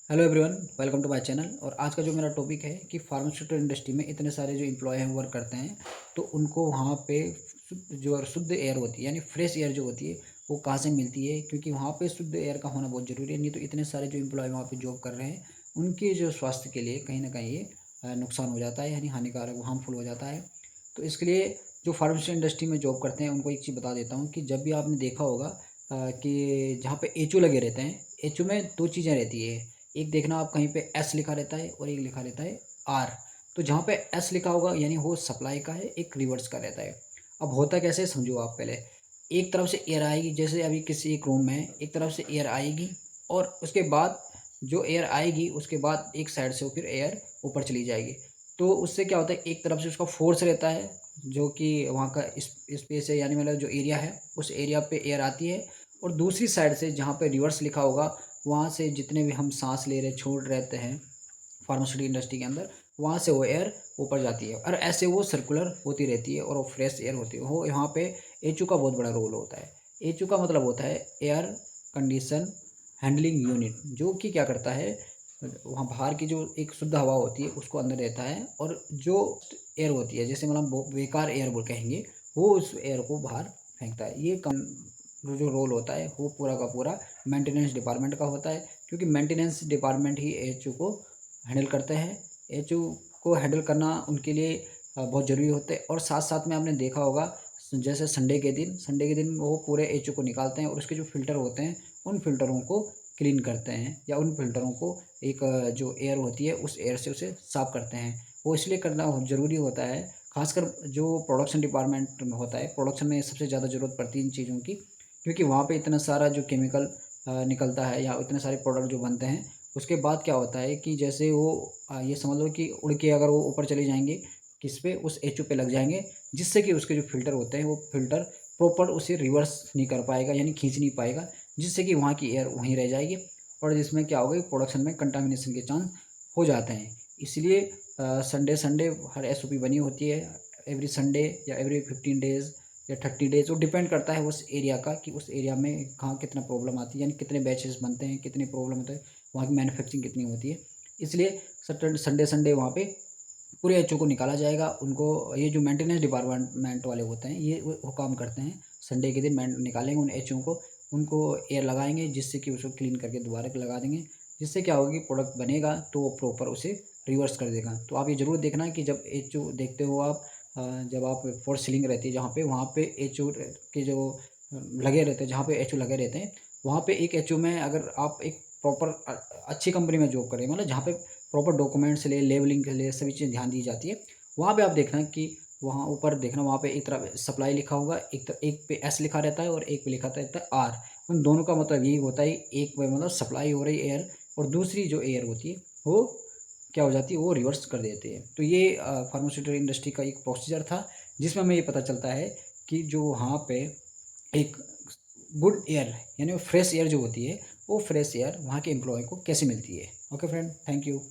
Hello everyone, welcome to my channel. और आज का जो मेरा टॉपिक है कि फार्मास्यूटिकल इंडस्ट्री में इतने सारे जो एम्प्लॉय हैं वर्क करते हैं, तो उनको वहाँ पे जो शुद्ध एयर होती है यानी फ्रेश एयर जो होती है वो कहाँ से मिलती है, क्योंकि वहाँ पे शुद्ध एयर का होना बहुत ज़रूरी है। नहीं तो इतने सारे जो एम्प्लॉय वहाँ पे जॉब कर रहे हैं उनके जो स्वास्थ्य के लिए कहीं ना कहीं ये नुकसान हो जाता है, यानी हानिकारक हार्मफुल हो जाता है। तो इसके लिए जो फार्मास्यूटिकल इंडस्ट्री में जॉब करते हैं उनको एक चीज़ बता देता हूँ कि जब भी आपने देखा होगा कि जहाँ पे एचओ लगे रहते हैं, एचओ में दो चीज़ें रहती है। एक देखना आप कहीं पे एस लिखा रहता है और एक लिखा रहता है आर। तो जहाँ पे एस लिखा होगा यानी वो सप्लाई का है, एक रिवर्स का रहता है। अब होता कैसे समझो आप पहले। एक तरफ से एयर आएगी, जैसे अभी किसी एक रूम में एक तरफ से एयर आएगी और उसके बाद जो एयर आएगी उसके बाद एक साइड से वो फिर एयर ऊपर चली जाएगी। तो उससे क्या होता है, एक तरफ से उसका फोर्स रहता है जो कि वहाँ का स्पेस है, यानी मतलब जो एरिया है उस एरिया पे एयर आती है। और दूसरी साइड से जहाँ पे रिवर्स लिखा होगा वहाँ से जितने भी हम सांस ले रहे छोड़ रहते हैं फार्मास्यूटिकल इंडस्ट्री के अंदर, वहाँ से वो एयर ऊपर जाती है और ऐसे वो सर्कुलर होती रहती है और वो फ्रेश एयर होती है। वो यहाँ पे एचयू का बहुत बड़ा रोल होता है। एचयू का मतलब होता है एयर कंडीशन हैंडलिंग यूनिट, जो कि क्या करता है, वहाँ बाहर की जो एक शुद्ध हवा होती है उसको अंदर रहता है और जो एयर होती है जैसे मतलब बेकार एयर बोल कहेंगे, वो उस एयर को बाहर फेंकता है। ये कम जो रोल होता है वो पूरा का पूरा मेंटेनेंस डिपार्टमेंट का होता है, क्योंकि मेंटेनेंस डिपार्टमेंट ही एचयू को हैंडल करते हैं। एचयू को हैंडल करना उनके लिए बहुत ज़रूरी होता है। और साथ साथ में आपने देखा होगा जैसे संडे के दिन वो पूरे एचयू को निकालते हैं और उसके जो फ़िल्टर होते हैं उन फ़िल्टरों को क्लीन करते हैं, या उन फ़िल्टरों को एक जो एयर होती है उस एयर से उसे साफ़ करते हैं। वो इसलिए करना ज़रूरी होता है, ख़ासकर जो प्रोडक्शन डिपार्टमेंट में होता है। प्रोडक्शन में सबसे ज़्यादा ज़रूरत पड़ती है इन चीज़ों की, क्योंकि वहाँ पे इतना सारा जो केमिकल निकलता है या इतने सारे प्रोडक्ट जो बनते हैं। उसके बाद क्या होता है कि जैसे वो ये समझ लो कि उड़ के अगर वो ऊपर चले जाएंगे किस पे, उस एचओ पे लग जाएंगे, जिससे कि उसके जो फ़िल्टर होते हैं वो फ़िल्टर प्रॉपर उसे रिवर्स नहीं कर पाएगा, यानी खींच नहीं पाएगा, जिससे कि वहाँ की एयर वहीं रह जाएगी और जिसमें क्या होगा, प्रोडक्शन में कंटामिनेशन के चांस हो जाते हैं। इसलिए संडे संडे हर एसओपी बनी होती है, एवरी संडे या एवरी 15 डेज़ या 30 डेज़। वो डिपेंड करता है उस एरिया का कि उस एरिया में कहाँ कितना प्रॉब्लम आती है, यानी कितने बैचेस बनते हैं, कितने प्रॉब्लम होते हैं, वहाँ की मैन्युफैक्चरिंग कितनी होती है। इसलिए संडे संडे वहाँ पे पूरे एचओ को निकाला जाएगा। उनको ये जो मेंटेनेंस डिपार्टमेंट वाले होते हैं ये वो काम करते हैं। संडे के दिन निकालेंगे उन एचओ को, उनको एयर लगाएंगे जिससे कि उसको क्लीन करके दोबारा लगा देंगे, जिससे क्या होगी, प्रोडक्ट बनेगा तो वो प्रॉपर उसे रिवर्स कर देगा। तो आप ये ज़रूर देखना कि जब एचओ देखते हो आप, जब आप फोर्स सीलिंग रहती है जहाँ पे, वहाँ पे एचओ के जो लगे रहते हैं, जहाँ पे एचओ लगे रहते हैं वहाँ पे एक एचओ में अगर आप एक प्रॉपर अच्छी कंपनी में जॉब करें, मतलब जहाँ पे प्रॉपर डॉक्यूमेंट्स ले लेवलिंग के लिए सभी चीज़ ध्यान दी जाती है, वहाँ पे आप देखना कि वहाँ ऊपर देखना, वहाँ पे एक तरफ सप्लाई लिखा होगा, एक पे एस लिखा रहता है और एक पे लिखा रहता है आर। उन दोनों का मतलब यही होता है, एक पे मतलब सप्लाई हो रही एयर और दूसरी जो एयर होती है वो क्या हो जाती है, वो रिवर्स कर देते हैं। तो ये फार्मास्यूटिकल इंडस्ट्री का एक प्रोसीजर था जिसमें हमें ये पता चलता है कि जो वहाँ पे एक गुड एयर यानी फ्रेश एयर जो होती है, वो फ्रेश एयर वहाँ के एम्प्लॉय को कैसे मिलती है। Okay friend, thank you.